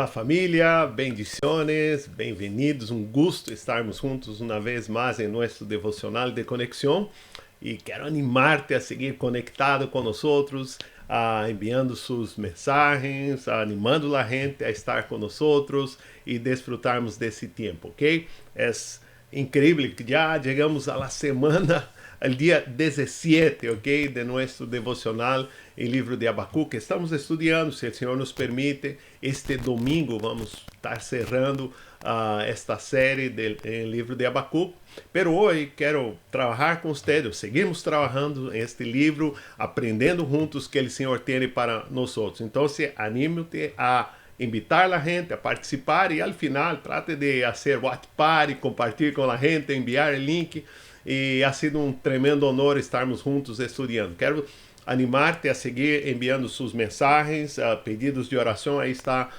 Olá família, bendiciones, bem-vindos, um gosto estarmos juntos uma vez mais em nosso devocional de conexão e quero animar-te a seguir conectado com nós outros, enviando suas mensagens, animando a gente a estar com nós outros e desfrutarmos desse tempo, ok? É incrível que já chegamos à semana al día 17, ¿ok? De nuestro devocional, el libro de Habacuc, que estamos estudiando, si el Señor nos permite, este domingo vamos estar cerrando esta série del livro de Habacuc, pero hoje quero trabalhar com vocês, seguimos trabalhando este livro, aprendendo juntos que o Senhor tem para nós outros. Então, anime-te a invitar a gente a participar e, al final, trate de fazer watch party, compartilhar com a gente, enviar o link. E ha sido um tremendo honor estarmos juntos estudando. Quero animar-te a seguir enviando suas mensagens, pedidos de oração. Aí está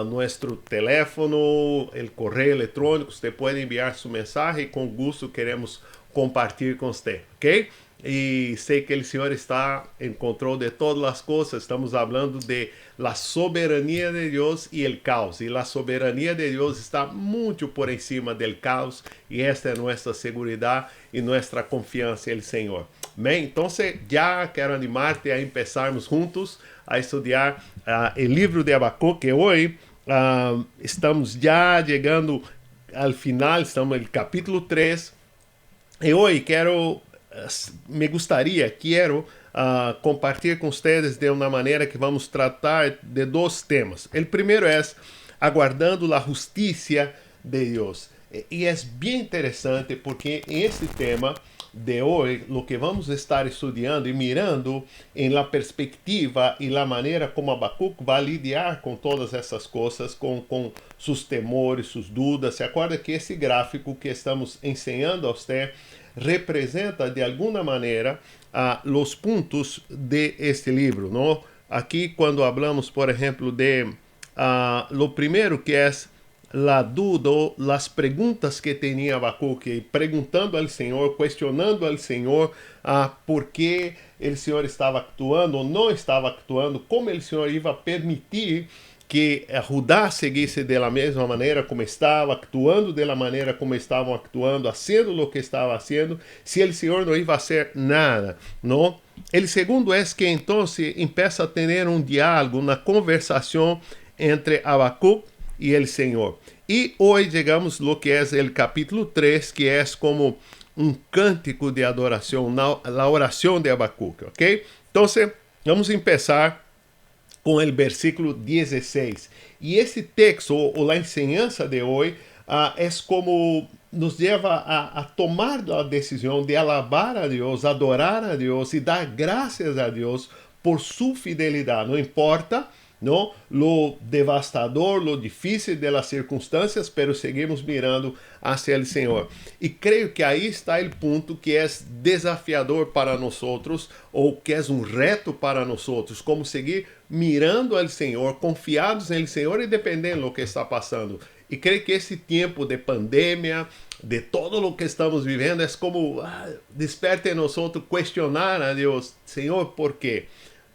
nosso teléfono, o correio eletrônico. Você pode enviar sua mensagem e com gosto queremos compartilhar com você, ok? E sei que o Senhor está em controle de todas as coisas. Estamos falando de la soberania de Deus e o caos. E a soberania de Deus está muito por encima do caos. E esta é nossa segurança e nossa confiança no Senhor. Bem, então já quero animar-te a começarmos juntos a estudar o livro de Habacuc, que hoje estamos já chegando ao final, estamos no capítulo 3. E hoje quero compartilhar com vocês de uma maneira que vamos tratar de dois temas. O primeiro é aguardando a justiça de Deus. E é bem interessante porque este tema de hoje, o que vamos estar estudando e mirando em la perspectiva e la maneira como Habacuc vai lidar com todas essas coisas, com seus temores, suas dúvidas. Se acorda que esse gráfico que estamos ensinando a você representa de alguma maneira os pontos de este livro, não? Aqui, quando falamos, por exemplo, de lo primeiro que é la duda, las perguntas que tinha Habacuc, perguntando ao Senhor, questionando ao Senhor por que o Senhor estava actuando ou não estava actuando, como o Senhor ia permitir que Judá seguisse da mesma maneira como estava, actuando da maneira como estavam actuando, fazendo o que estava fazendo, se o Senhor não ia fazer nada, não? O segundo é que então começa a ter um diálogo, uma conversação entre Habacuc e o Senhor. E hoje chegamos no que é o capítulo 3, que é como um cântico de adoração, a oração de Habacuc, ok? Então, vamos começar com o versículo 16. E esse texto, ou a enseñança de hoje, é como nos leva a tomar a decisão de alabar a Deus, adorar a Deus e dar graças a Deus por sua fidelidade. Não importa, não, lo devastador, lo difícil de las circunstâncias, pero seguimos mirando hacia o Senhor. E creio que aí está o ponto que é desafiador para nós outros, ou que é um reto para nós outros, como seguir mirando ao Senhor, confiados no Senhor e dependendo do que está passando. E creio que esse tempo de pandemia, de todo o que estamos vivendo, é como desperte em nós outros questionar a Deus, Senhor, por quê?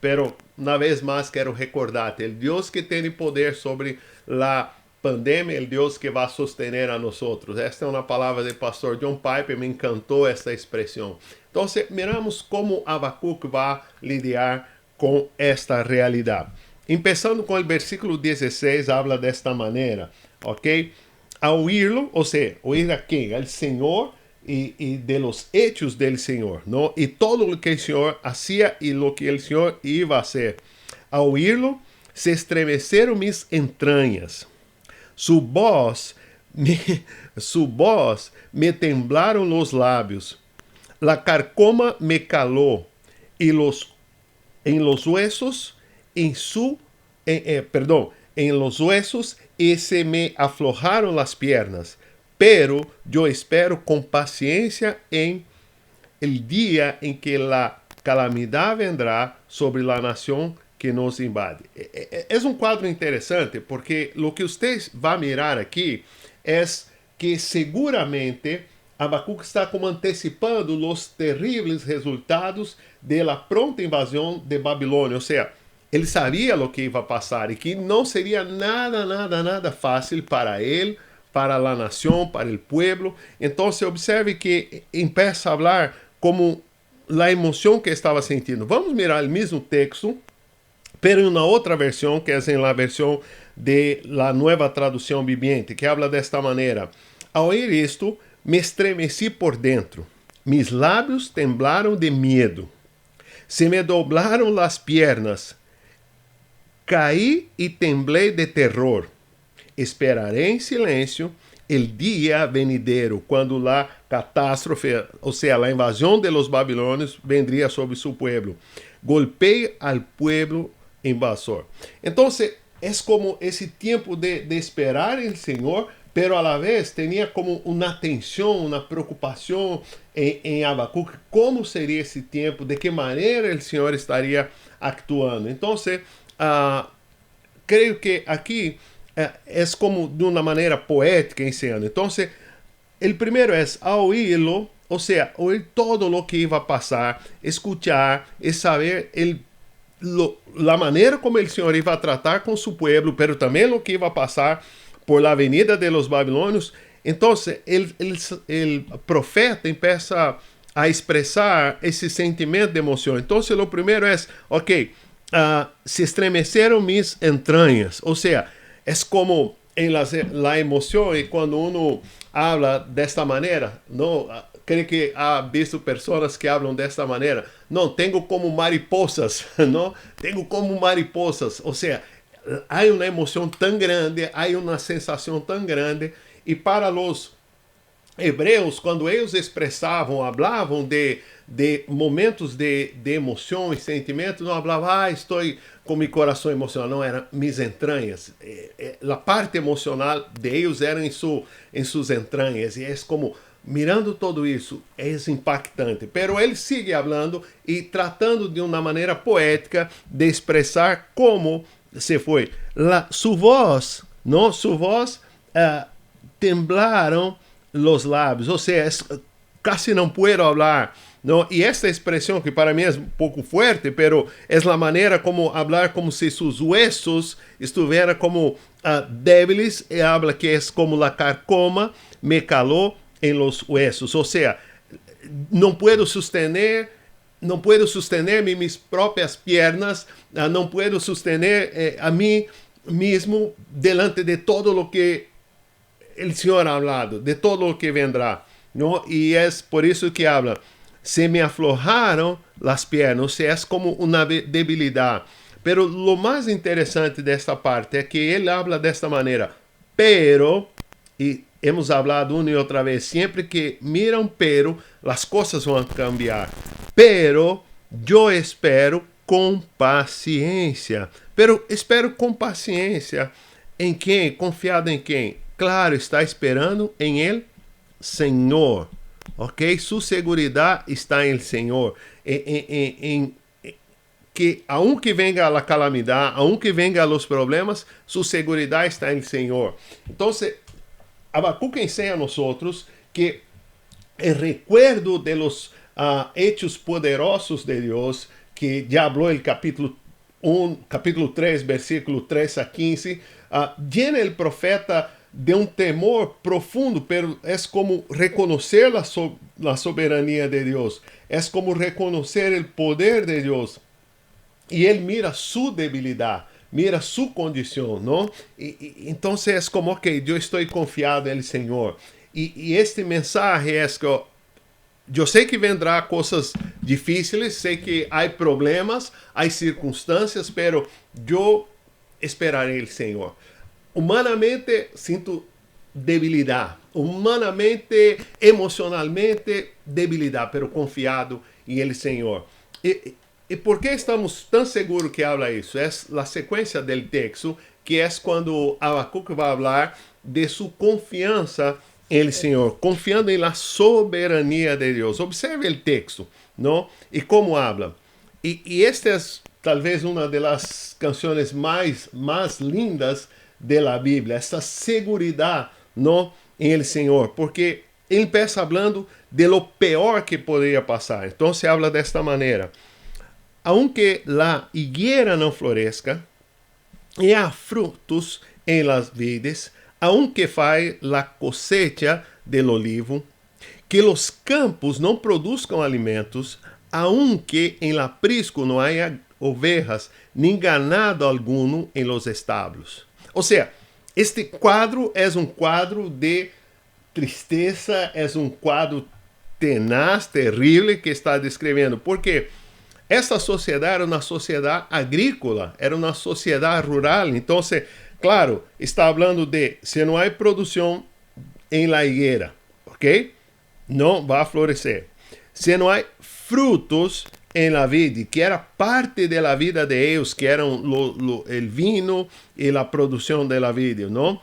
Pero, uma vez mais, quero recordar-te, o Deus que tem poder sobre a pandemia, o Deus que vai sostener a nós outros. Esta é uma palavra do pastor John Piper, me encantou essa expressão. Então, miramos como Habacuc vai lidar com esta realidade. Começando com o versículo 16, habla desta maneira, ok? A oírlo, ou seja, oír a quem? Al Senhor y de los hechos del Señor, ¿no? Y todo lo que el Señor hacía y lo que el Señor iba a hacer. A oírlo, se estremeceron mis entrañas. Su voz me temblaron los labios. La carcoma me caló y en los huesos, en los huesos y se me aflojaron las piernas. Pero yo espero con paciencia en el día en que la calamidad vendrá sobre la nación que nos invade. É um quadro interessante porque o que você vai mirar aqui é que seguramente Habacuc está como antecipando os terríveis resultados da pronta invasão de Babilônia. Ou seja, Ele sabia o que ia passar e que não seria nada fácil para ele, para a nação, para o pueblo. Então, observe que empieza a falar como a emoção que estava sentindo. Vamos mirar o mesmo texto, pero em uma outra versão, que é em la versão de la nueva tradução viviente, que habla desta maneira: ao oír isto, me estremeci por dentro, mis lábios temblaram de medo, se me doblaram as pernas, caí e temblei de terror. Esperaré em silêncio el dia venidero, quando a catástrofe, ou seja, a invasão de los babilônios, vendria sobre su pueblo. Golpei al pueblo invasor. Então, é como esse tempo de esperar em Senhor, pero a la vez tinha como uma tensão, uma preocupação em Abacuque, como seria esse tempo, de que maneira o Senhor estaria actuando. Então, creio que aqui é como de uma maneira poética ensinando. Então, o primeiro é oírlo, ou seja, ouvir todo o que ia passar, escuchar e saber a maneira como o Senhor ia tratar com seu povo, pero também o que ia passar por la avenida de los babilônios. Então, o profeta começa a expressar esse sentimento de emoção. Então, o primeiro é, se estremeceram mis entranhas, ou seja, é como em la emoção, e quando uno habla desta maneira, não, creio que há visto pessoas que hablam desta maneira, não, tenho como mariposas, não, tenho como mariposas, ou seja, há uma emoção tão grande, há uma sensação tão grande, e para os hebreus, quando eles expressavam, falavam de momentos de emoção e sentimento, não falavam, estou com meu coração emocional, não, era mis entranhas. A parte emocional de eles era em suas entranhas, e é como, mirando todo isso, é impactante. Pero ele sigue falando e tratando de uma maneira poética de expressar como se foi. Su voz temblaram los lábios, ou seja, casi não puedo falar. ¿No? Y esta expresión, que para mí es un poco fuerte, pero es la manera como hablar como si sus huesos estuvieran como débiles, y habla que es como la carcoma me caló en los huesos. O sea, no puedo sostener mis propias piernas, no puedo sostener a mí mismo delante de todo lo que el Señor ha hablado, de todo lo que vendrá, ¿no? Y es por eso que habla, se me aflojaram las pernas, ou seja, é como uma debilidade. Pero lo mais interessante desta parte é que ele habla desta maneira, pero, e hemos hablado uma e outra vez, sempre que miram pero, as coisas vão cambiar. Pero, eu espero com paciência. Pero espero com paciência. Em quem? Confiado em quem? Claro, está esperando em Ele, Senhor. Ok? Su seguridad está en el Señor. Que aunque venga la calamidad, aunque venga los problemas, su seguridad está en el Señor. Entonces, Habacuc enseña a nosotros que el recuerdo de los hechos poderosos de Dios, que ya habló el capítulo 3, versículo 3 a 15, llena el profeta de um temor profundo, pero é como reconhecer a soberania de Deus, é como reconhecer o poder de Deus, e ele mira sua debilidade, mira sua condição, não? Então é como, ok, eu estou confiado no Senhor, e este mensaje é que eu sei que vendrá coisas difíceis, sei que há problemas, há circunstâncias, pero eu esperarei no Senhor. Humanamente sinto debilidade, humanamente, emocionalmente debilidade, pero confiado em Ele, Senhor. E por que estamos tão seguros que habla isso? É a sequência do texto, que é quando Habacuc vai falar de sua confiança em Ele, Senhor, confiando em la soberania de Deus. Observe o texto, não? E como habla. E esta é talvez uma das canções mais lindas de la Bíblia, essa segurança, não, em el Senhor, porque ele empieza falando de lo peor que poderia passar. Então se habla desta maneira: aunque la higuera não floresca, e há frutos em las vides, aunque fai la cosecha del olivo, que los campos não produzcam alimentos, aunque en la aprisco não haya ovejas, nem ganado alguno en los establos. Ou seja, este quadro é um quadro de tristeza, é um quadro tenaz, terrível que está descrevendo, porque essa sociedade era uma sociedade agrícola, era uma sociedade rural. Então, claro, está falando de se não há produção em la higuera, ok? Não vai florescer. Se não há frutos em la vide, que era parte de la vida de ellos, que eram o vino e a produção de la vide, não?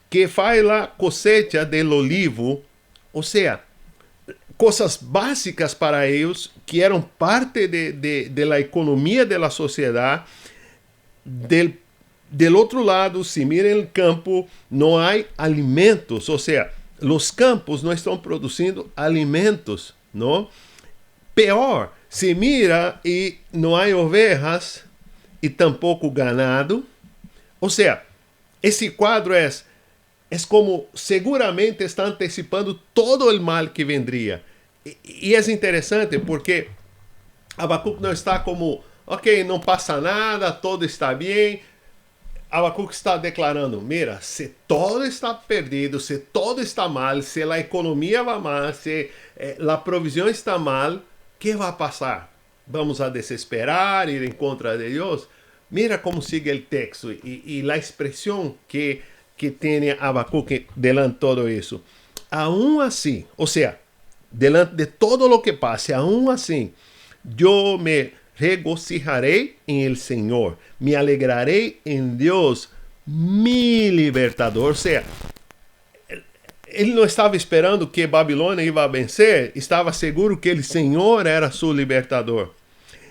Que faz la cosecha del olivo, ou seja, coisas básicas para eles, que eram parte de la economia de la sociedade. Del outro lado, se mira no campo, não há alimentos, ou seja, os campos não estão produzindo alimentos, não? Pior, se mira e não há ovejas e tampouco ganado. Ou seja, esse quadro é como seguramente está antecipando todo o mal que vendria. E é interessante porque Abacuque não está como, ok, não passa nada, todo está bem. Abacuque está declarando, mira, se todo está perdido, se todo está mal, se a economia vai mal, se a provisão está mal, que vai passar? Vamos a desesperar, ir em contra de Deus? Mira como sigue o texto e a expressão que tem Abacuque delante de todo isso. Aún assim, ou seja, delante de todo lo que pase, aún assim, eu me regocijarei em el Senhor, me alegrarei em Deus, mi libertador. Ou seja, ele não estava esperando que Babilônia ia vencer, estava seguro que o Senhor era seu libertador.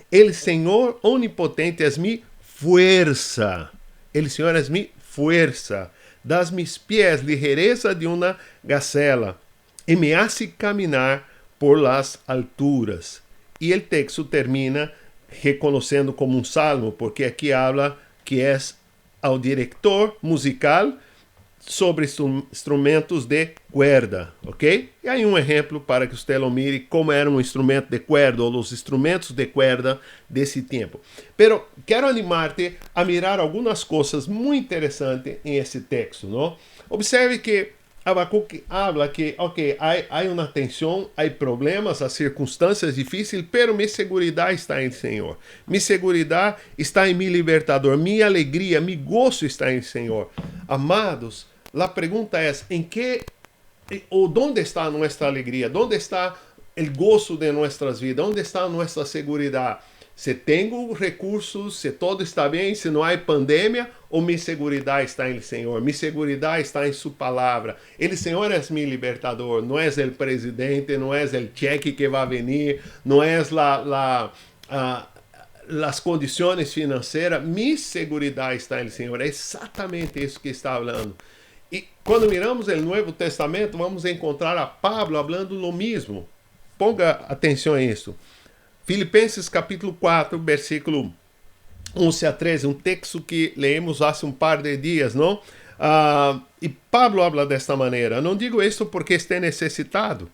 El Senhor onipotente é mi fuerza. El Senhor é mi fuerza. Das mis pies ligereza de uma gacela e me hace caminar por las alturas. E o texto termina reconhecendo como um salmo, porque aqui habla que é ao diretor musical sobre instrumentos de cuerda, ok? E aí um exemplo para que você lo mire como era um instrumento de cuerda ou os instrumentos de cuerda desse tempo. Pero quero animar-te a mirar algumas coisas muito interessantes em esse texto, não? Observe que Abacuque habla que, ok, há uma tensão, há problemas, há circunstâncias difíceis, pero minha segurança está em Senhor. Minha segurança está em mi libertador. Minha alegria, mi gozo está em Senhor. Amados, a pergunta é, em que ou onde está nossa alegria? Onde está o gozo de nossas vidas? Onde está nossa segurança? Se tenho recursos, se todo está bem, se não há pandemia, ou minha segurança está em Senhor? Minha segurança está em sua palavra. Ele, Senhor, é meu libertador. Não é o presidente, não é o cheque que vai vir, não é as condições financeiras. Minha segurança está em Senhor. É exatamente isso que está falando. E quando miramos o Novo Testamento, vamos encontrar a Pablo falando o mesmo. Ponga atenção a isso. Filipenses capítulo 4, versículo 11 a 13, um texto que leemos há um par de dias, não? E Pablo habla desta maneira: não digo isto porque esté necessitado,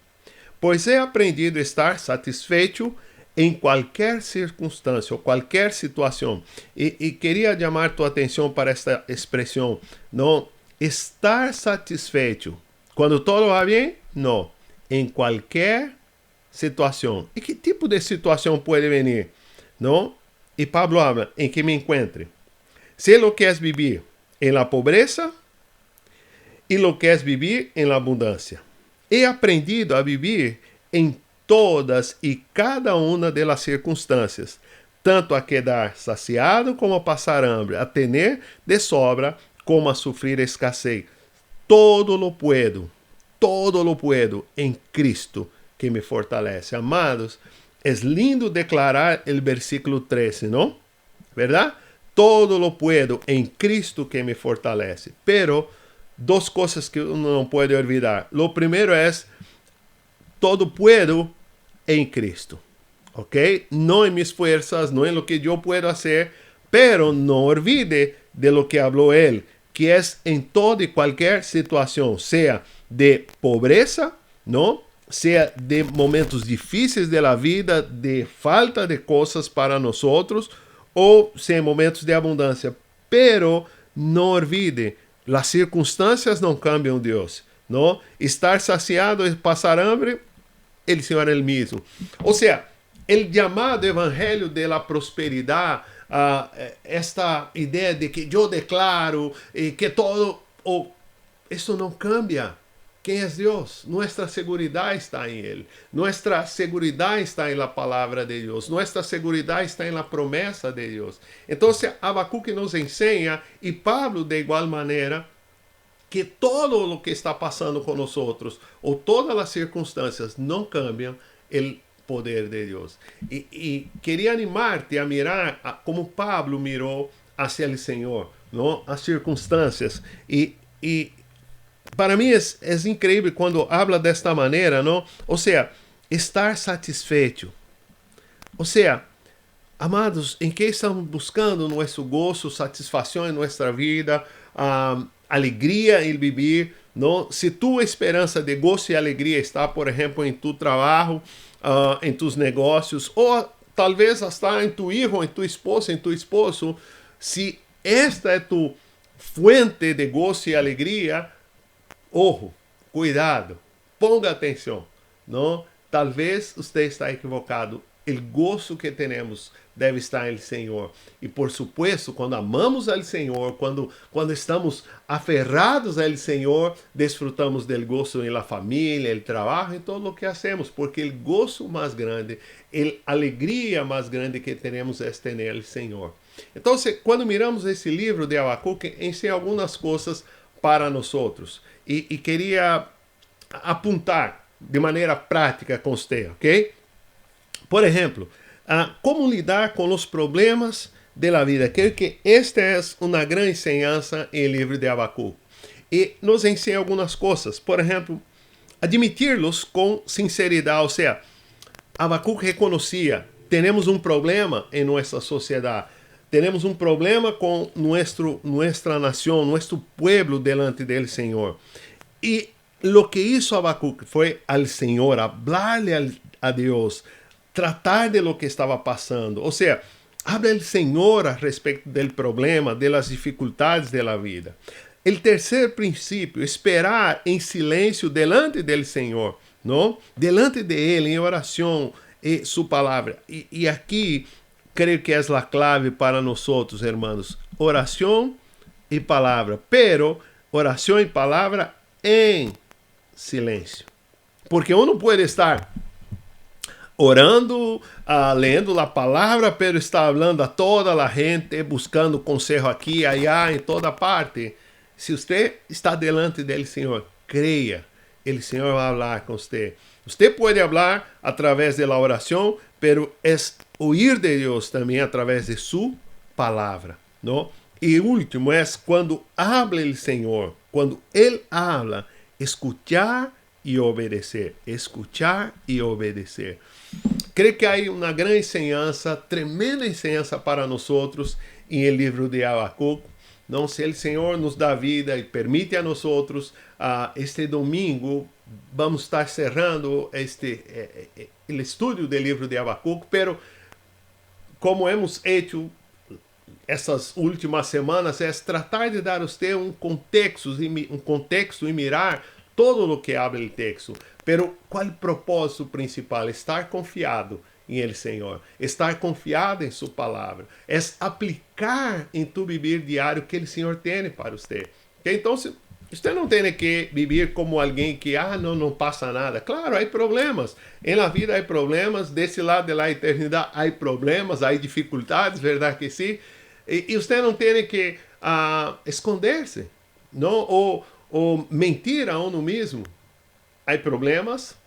pois he aprendido a estar satisfeito em qualquer circunstância ou qualquer situação. E queria chamar tua atenção para esta expressão, não? Estar satisfeito quando todo vai bem? Não. Em qualquer situação. E que tipo de situação pode venir? Não? E Pablo habla em que me encontre. Se lo queres vivir em la pobreza e lo queres vivir em la abundância. He aprendido a vivir em todas e cada uma de las circunstâncias, tanto a quedar saciado como a passar hambre, a tener de sobra como a sufrir escassez. Todo lo puedo em Cristo que me fortalece. Amados, é lindo declarar o versículo 13, não? ¿Verdad? Todo lo puedo em Cristo que me fortalece. Pero, duas coisas que uno não pode olvidar. Lo primeiro é, todo puedo em Cristo. ¿ok? No en mis fuerzas, no en lo que yo puedo hacer, pero no olvide de lo que habló él, que es en toda y cualquier situación, sea de pobreza, ¿no? Sea de momentos difíceis de la vida, de falta de cosas para nosotros, ou sea en momentos de abundância. Pero no olvide, las circunstancias no cambian Dios, ¿no? Estar saciado y pasar hambre, el Señor es el mismo. O sea, el llamado evangelio de la prosperidad, esta idea de que yo declaro que todo, eso no cambia. ¿Quién es Dios? Nuestra seguridad está en Él. Nuestra seguridad está en la palabra de Dios. Nuestra seguridad está en la promesa de Dios. Entonces, Habacuque nos enseña, y Pablo de igual manera, que todo lo que está pasando con nosotros, o todas las circunstancias, no cambian el poder de Dios. Y quería animarte a mirar como Pablo miró hacia el Señor, ¿no? As circunstâncias. E para mim é incrível quando habla desta maneira, não? Ou seja, estar satisfeito. Ou seja, amados, em que estamos buscando nosso gozo, satisfação em nossa vida, alegria em viver, não? Se tua esperança de gozo e alegria está, por exemplo, em tu trabalho, em tus negócios, ou talvez está em tu filho, em tu esposa, em tu esposo, se esta é tu fuente de gozo e alegria, ojo, cuidado, ponga atenção, não? Talvez você está equivocado. O gozo que temos deve estar no Senhor. E por supuesto, quando amamos ao Senhor, quando estamos aferrados ao Senhor, desfrutamos do gozo na família, no trabalho, em todo o que hacemos, porque o gozo mais grande, a alegria mais grande que temos é ter o Senhor. Então, quando miramos esse livro de Habacuque, ensina algumas coisas para nós outros. E queria apontar de maneira prática com você, ok? Por exemplo, como lidar com os problemas de la vida. Creio que esta é uma grande enseñança em livro de Habacuque. E nos ensina algumas coisas. Por exemplo, admitir-los com sinceridade. Ou seja, Habacuque reconhecia, temos um problema em nossa sociedade. Temos um problema com nuestra nação, nosso pueblo delante del Senhor. E lo que hizo Habacuque foi al Senhor, hablarle a Deus, tratar de lo que estava passando. Ou seja, habla al Senhor a respeito del problema, de las dificuldades de la vida. O terceiro princípio, esperar em silêncio delante del Senhor, não? Delante de Ele, em oração e sua palavra. E aqui creio que é a clave para nós, hermanos. Oração e palavra. Pero oração e palavra em silêncio. Porque uno pode estar orando, lendo a palavra, pero está falando a toda a gente, buscando consejo aqui, allá, em toda parte. Se você está delante do Senhor, creia, o Senhor vai falar com você. Você pode falar através da oração, pero é ouvir de Deus também através de sua palavra, não? E último é quando habla o Senhor, quando Ele habla, escuchar e obedecer. Escuchar e obedecer. Creio que há uma grande enseñança, tremenda enseñança para nós outros em el livro de Habacuque. Não, se o Senhor nos dá vida e permite a nós outros, este domingo vamos estar cerrando o estudo do livro de Habacuque, pero como hemos hecho essas últimas semanas, é tratar de dar a você um contexto e mirar todo o que habla o texto. Pero qual é o propósito principal? Estar confiado em Ele, Senhor. Estar confiado em Sua palavra. É aplicar em tu viver diário que o Senhor tem para você. Então, você não tem que viver como alguém que, não passa nada. Claro, há problemas. Em la vida há problemas. Desse lado da eternidade há problemas, há dificuldades, verdade que sim. E você não tem que esconder-se, não? Ou mentir a uno mesmo. Há problemas,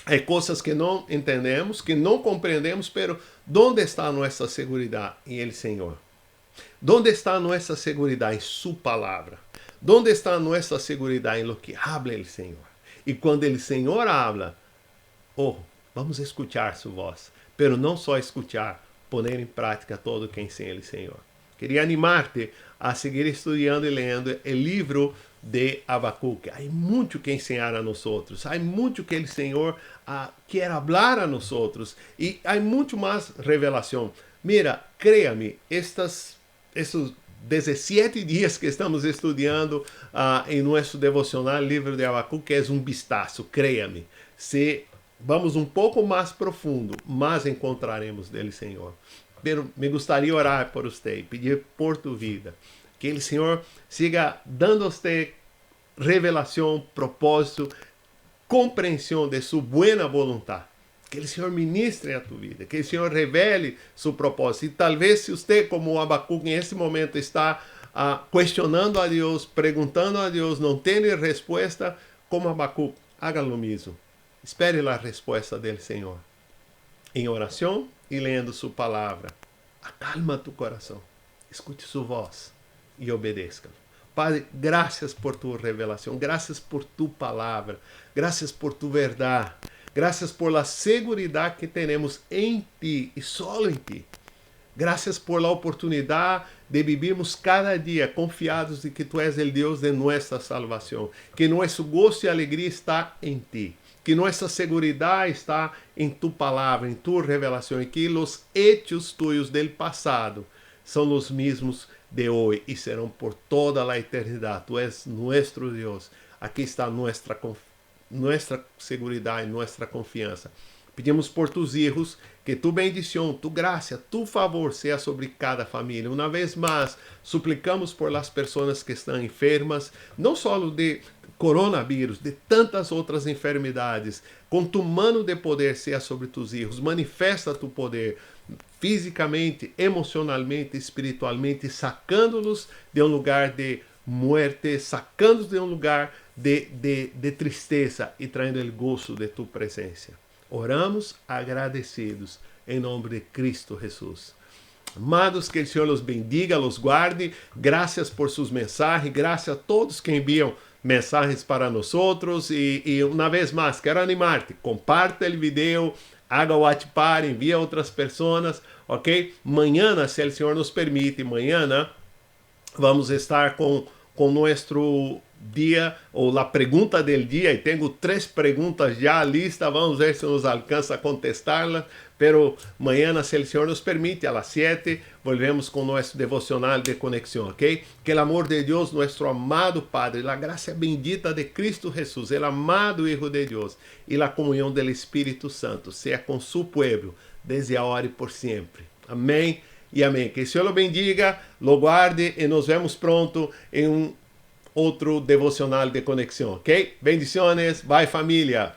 há coisas que não entendemos, que não compreendemos, pero onde está nossa segurança? Em Ele, Senhor. Onde está nossa segurança? Em Sua palavra. Onde está nossa segurança? Em lo que habla o Senhor. E quando o Senhor habla, Vamos escuchar su voz, pero não só escuchar, poner em prática todo o que ensina o Senhor. Queria animar-te a seguir estudando e lendo o livro de Abacuque. Há muito que ensinar a nós outros. Há muito que o Senhor quer falar a nós outros. E há muito mais revelação. Mira, créame, esses 17 dias que estamos estudando em nosso devocional livro de Abacuque é um vistazo, créame. Se vamos um pouco mais profundo, mais encontraremos dele, Senhor. Pero me gostaria orar por você e pedir por tu vida. Que o Senhor siga dando a você revelação, propósito, compreensão de sua boa vontade. Que o Senhor ministre a tu vida. Que o Senhor revele seu propósito. E talvez se você, como Abacuque, nesse momento está questionando a Deus, perguntando a Deus, não tendo resposta, como Abacuque, haga lo mesmo. Espere a resposta do Senhor. Em oração e lendo sua palavra. Acalma tu coração. Escute sua voz e obedeça. Padre, graças por tu revelação, graças por tu palavra, graças por tu verdade, graças por la seguridade que temos em ti e só em ti. Graças por la oportunidade de vivirmos cada dia confiados de que tu és o Deus de nossa salvação, que nosso gozo e alegria está em ti, que nossa segurança está em tu palavra, em tu revelação, e que os hechos tuyos del passado são os mesmos de hoje e serão por toda a eternidade. Tu és nosso Deus. Aqui está nossa segurança e nossa confiança. Pedimos por tus hijos que tu bendição, tu graça, tu favor seja sobre cada família. Uma vez mais, suplicamos por las pessoas que estão enfermas, não só de coronavírus, de tantas outras enfermidades. Com tu mano de poder seja sobre tus hijos. Manifesta tu poder fisicamente, emocionalmente, espiritualmente, sacando-los de um lugar de muerte, sacando-los de um lugar de tristeza e traindo o gozo de tu presença. Oramos agradecidos em nome de Cristo Jesus. Amados, que o Senhor los bendiga, los guarde. Graças por suas mensagens, graças a todos que enviam mensagens para nós. E uma vez mais, quero animar-te, comparta o vídeo, haga o watch party, envie a outras pessoas, ok? Mañana, se o Senhor nos permite, mañana vamos estar com nosso dia, ou a pergunta del dia, e tenho 3 perguntas já listas, vamos ver se nos alcança a contestá-las, pero mañana, se o Senhor nos permite, a las 7, volvemos com nosso devocional de conexão, ok? Que o amor de Deus, nosso amado Padre, a graça bendita de Cristo Jesus, o amado Hijo de Deus, e a comunhão do Espírito Santo, seja com su pueblo, desde agora e por sempre. Amém e amém. Que o Senhor lo bendiga, lo guarde, e nos vemos pronto em outro devocional de conexão, ok? Bendiciones, bye família!